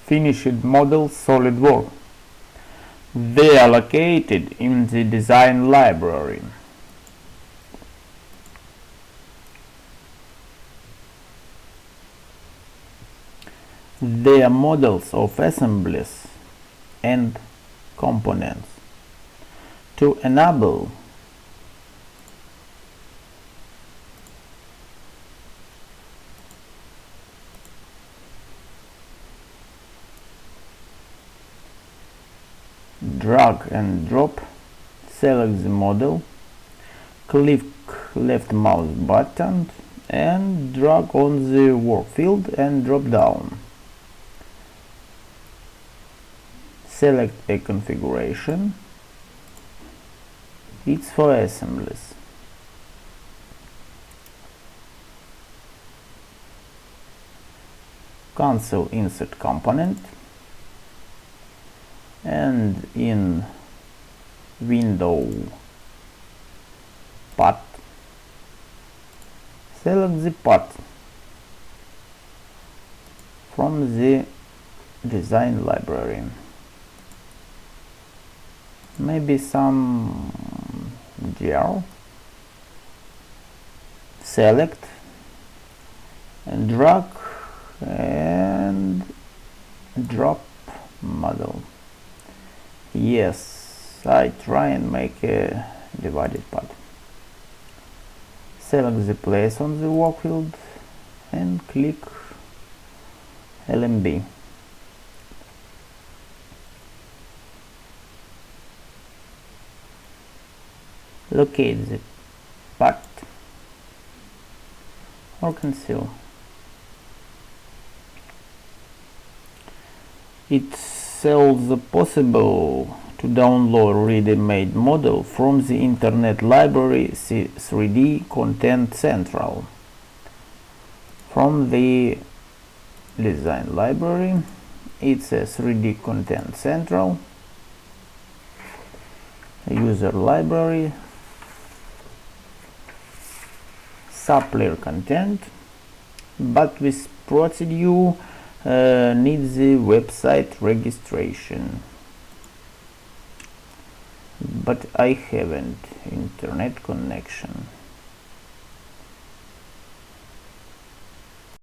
finished models SOLIDWORKS. They are located in the design library. They are models of assemblies and components. To enable drag and drop, select the model, click left mouse button and drag on the work field and drop down. Select a configuration. It's for assemblies. Cancel insert component and in window part select the part from the design library. Maybe some gel. Select and drag and drop model. Yes, I try and make a divided part. Select the place on the work field and click LMB. Locate the part or conceal. It's also possible to download ready-made model from the internet library 3D Content Central. From the design library, it's a 3D Content Central, user library, supplier content, but this procedure needs the website registration, but I haven't internet connection.